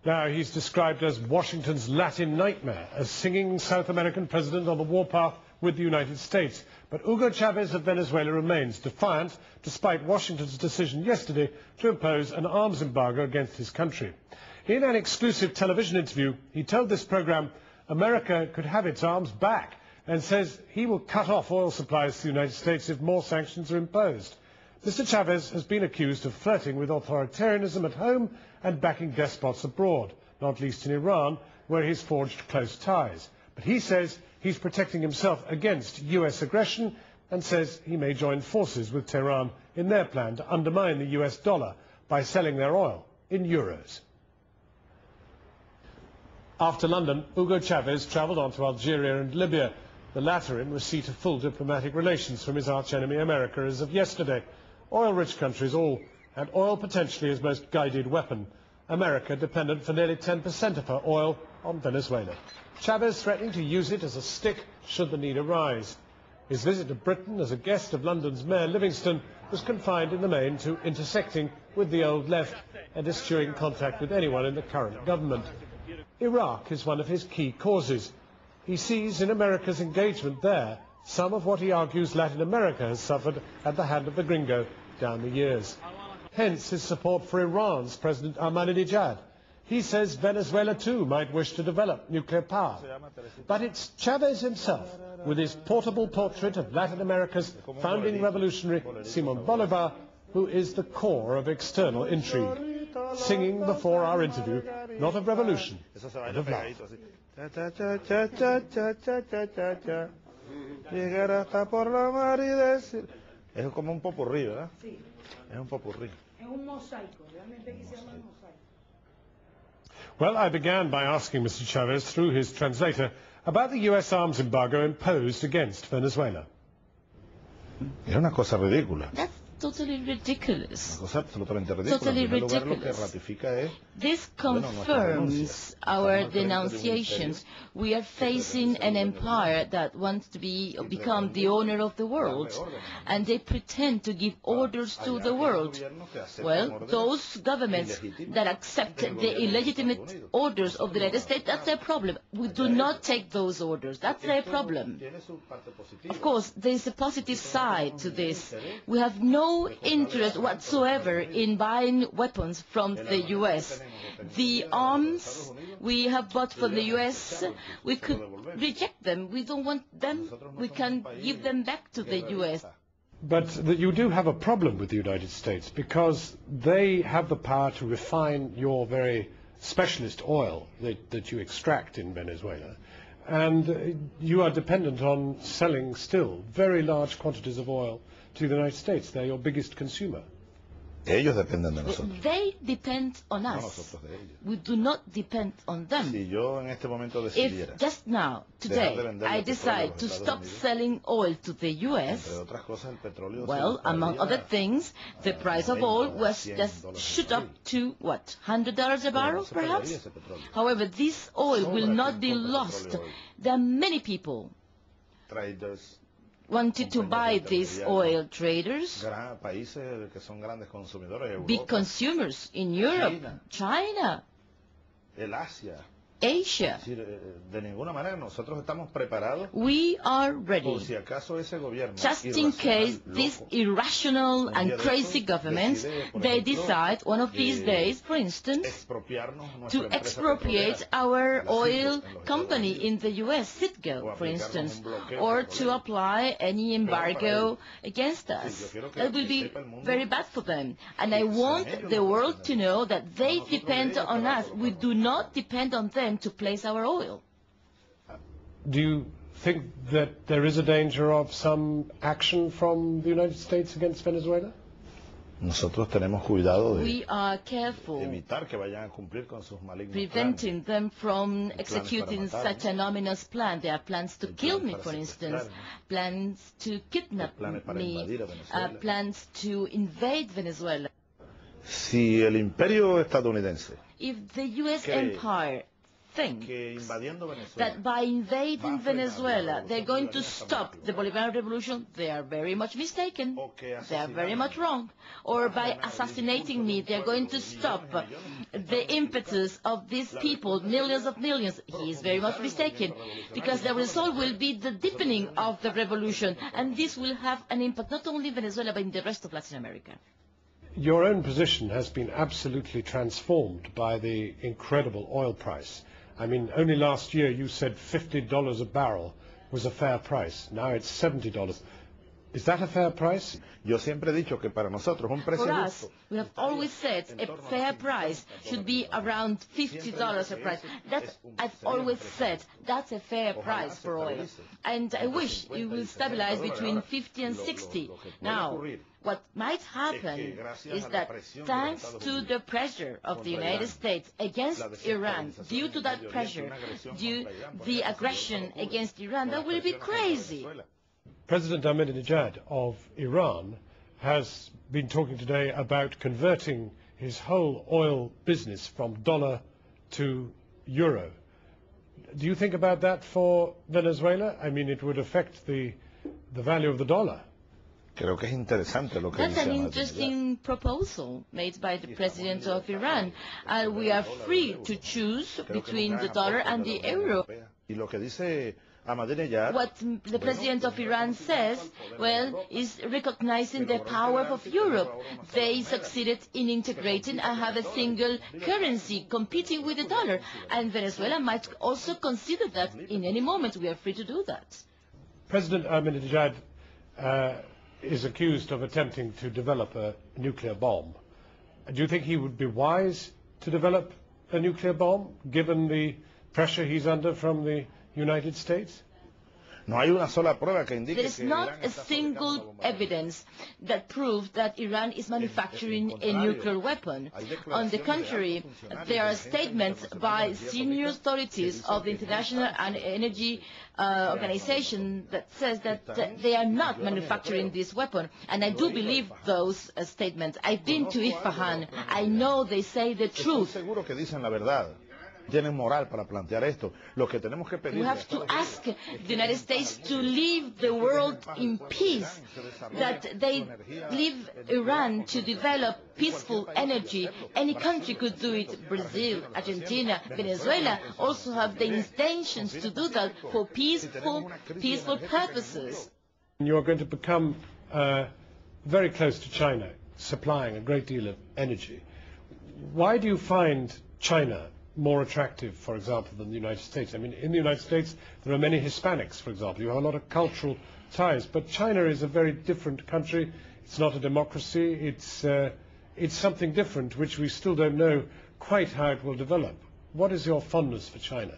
Now he's described as Washington's Latin nightmare, a singing South American president on the warpath with the United States. But Hugo Chavez of Venezuela remains defiant, despite Washington's decision yesterday to impose an arms embargo against his country. In an exclusive television interview, he told this program America could have its arms back, and says he will cut off oil supplies to the United States if more sanctions are imposed. Mr. Chavez has been accused of flirting with authoritarianism at home and backing despots abroad, not least in Iran, where he's forged close ties. But he says he's protecting himself against US aggression and says he may join forces with Tehran in their plan to undermine the US dollar by selling their oil in euros. After London, Hugo Chavez travelled on to Algeria and Libya, the latter in receipt of full diplomatic relations from his archenemy America as of yesterday. Oil-rich countries all had oil potentially as most guided weapon. America dependent for nearly 10% of her oil on Venezuela. Chavez threatening to use it as a stick should the need arise. His visit to Britain as a guest of London's Mayor Livingston was confined in the main to intersecting with the old left and eschewing contact with anyone in the current government. Iraq is one of his key causes. He sees in America's engagement there some of what he argues Latin America has suffered at the hand of the gringo down the years. Hence his support for Iran's President Ahmadinejad. He says Venezuela too might wish to develop nuclear power. But it's Chavez himself, with his portable portrait of Latin America's founding revolutionary Simón Bolívar, who is the core of external intrigue, singing before our interview, not of revolution, but of love. Llegar hasta por la mar y decir... Es como un popurrí, ¿verdad? Sí. Es un popurrí. Es un mosaico, realmente aquí se llama mosaico. Well, I began by asking Mr. Chavez, through his translator, about the US arms embargo imposed against Venezuela. Es una cosa ridícula. That's totally ridiculous. Una cosa absolutamente ridícula. Totally en primer lugar, lo que ridiculous. ratifica es... This confirms our denunciations. We are facing an empire that wants to become the owner of the world, and they pretend to give orders to the world. Well, those governments that accept the illegitimate orders of the United States, that's their problem. We do not take those orders. That's their problem. Of course, there is a positive side to this. We have no interest whatsoever in buying weapons from the U.S. The arms we have bought from the U.S., we could reject them. We don't want them. We can give them back to the U.S. But you do have a problem with the United States because they have the power to refine your very specialist oil that you extract in Venezuela. And you are dependent on selling still very large quantities of oil to the United States. They're your biggest consumer. Ellos dependen de nosotros. They depend on No us. nosotros de ellos. We do not depend on them. Si yo en este momento decidiera, If just now, today, I decide to stop selling oil to the U.S., entre otras cosas, el petróleo well, among other things, the price of oil was just shoot up to, what, $100 a barrel, perhaps? However, this oil will not be lost. There are many people traders, wanted to buy these oil, traders, países que son grandes consumidores, big Europa, consumers in Europe, China, el Asia. Asia. Es decir, de ninguna manera nosotros estamos preparados We are por ready, si acaso ese gobierno just in case this irrational and crazy government, they decide one of these days, for instance, to expropriate our oil company in the U.S., Citgo, for instance, or to apply any embargo against us. That will be very bad for them. And I want the world to know that they depend on us. We do not depend on them to place our oil. Do you think that there is a danger of some action from the United States against Venezuela? Nosotros tenemos cuidado de We are careful, evitar que vayan a cumplir con sus malignos preventing them from executing such an ominous plan. There are plans to kill me, for instance, plans to kidnap me, plans to invade Venezuela. Si el imperio estadounidense If the U.S. empire think que invadiendo Venezuela that by invading Venezuela they're going to stop the Bolivarian revolution, they are very much mistaken. They are very much wrong. Or by assassinating me, they're going to stop the impetus of these people, millions of millions. He is very much mistaken, because the result will be the deepening of the revolution, and this will have an impact not only in Venezuela but in the rest of Latin America. Your own position has been absolutely transformed by the incredible oil price. I mean, only last year you said $50 a barrel was a fair price. Now it's $70. Is that a fair price? Yo siempre he dicho que para nosotros un precio For us, justo we have always said a fair price should be around $50 a price. I've always said that's a fair price for oil. And I wish it will stabilize between 50 and 60. Now, what might happen is that thanks to the pressure of the United States against Iran, due to that pressure, due to the aggression against Iran, that will be crazy. President Ahmadinejad of Iran has been talking today about converting his whole oil business from dollar to euro. Do you think about that for Venezuela? I mean, it would affect the value of the dollar. Creo que es interesante lo que That's dice an Ahmadinejad. interesting proposal made by the president of Iran. And we are free to choose between the dollar and the euro. Y lo que dice Ahmadinejad, What the president of Iran says, well, is recognizing the power of Europe. They succeeded in integrating and have a single currency competing with the dollar. And Venezuela might also consider that in any moment. We are free to do that. President Ahmadinejad is accused of attempting to develop a nuclear bomb. Do you think he would be wise to develop a nuclear bomb, given the pressure he's under from the United States? no hay una sola prueba que indique There is que not Irán a está fabricando single bombas. evidence that proves that Iran is manufacturing a nuclear weapon. On the contrary, there are statements by senior authorities of the International Energy Organization that says that they are not manufacturing this weapon. And I do believe those statements. I've been to Isfahan. I know they say the Estoy truth. seguro que dicen la verdad. Tienen moral para plantear esto. Lo que tenemos que pedir We have to ask the United States to leave the world in peace, that they leave Iran to develop peaceful energy. Any country could do it. Brazil, Argentina, Venezuela also have the intentions to do that for peaceful purposes. You are going to become very close to China, supplying a great deal of energy. Why do you find China more attractive, for example, than the United States? I mean, in the United States, there are many Hispanics, for example. You have a lot of cultural ties. But China is a very different country. It's not a democracy. It's something different, which we still don't know quite how it will develop. What is your fondness for China?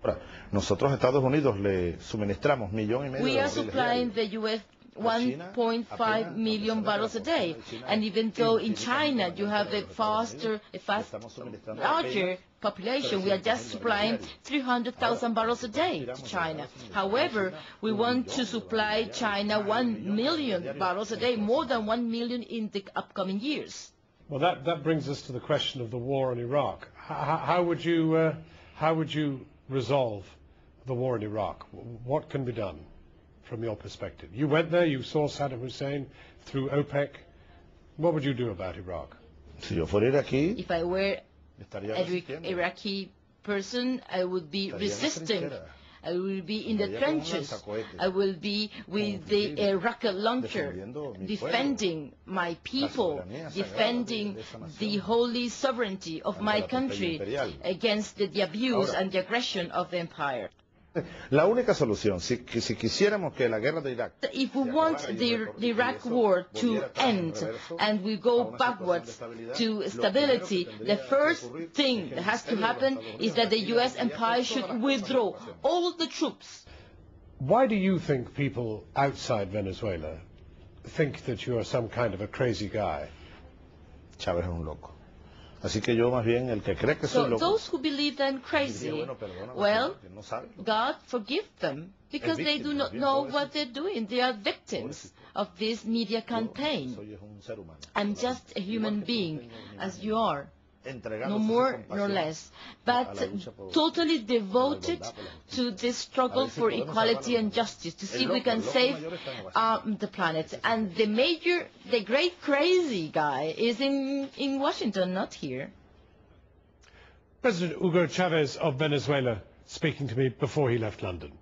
Ahora, nosotros, Estados Unidos, le suministramos 1,5 millones We de are barriles supplying diarios. the U.S. 1.5 million barrels a day. And even though in China you have a larger population, we are just supplying 300,000 barrels a day to China. However, we want to supply China 1 million barrels a day, more than 1 million in the upcoming years. Well, that brings us to the question of the war in Iraq. How would you resolve the war in Iraq? What can be done from your perspective? You went there, you saw Saddam Hussein through OPEC. What would you do about Iraq? Si yo fuera iraquí, If I were estaría an resistiendo. Iraqi person, I would be Estaría en la resisting. trinchera. I will be in the Estaría con un trenches. lanzacohetes. I will be with the rocket launcher, defendiendo mi defending my people, soberanía sagrada defending de esa nación. the holy sovereignty of my la country prosperidad imperial. against the abuse Ahora. and the aggression of the empire. La única solución, si quisiéramos que la guerra de Irak If we want the Iraq war to end and we go backwards to stability, the first thing that has to happen is that the U.S. empire should withdraw all the troops. Why do you think people outside Venezuela think that you are some kind of a crazy guy? Chávez es un loco. Así que yo más bien el que cree que soy So loco, those who believe I'm crazy, diría, bueno, perdona, well, que no sabe. God forgive them, because they do not know what they're doing. They are victims of this media campaign. Soy un ser humano. I'm just a human being, as you are. no more nor less, but totally devoted to this struggle for equality and justice, to see if we can save the planet. And the great crazy guy is in Washington, not here. President Hugo Chavez of Venezuela speaking to me before he left London.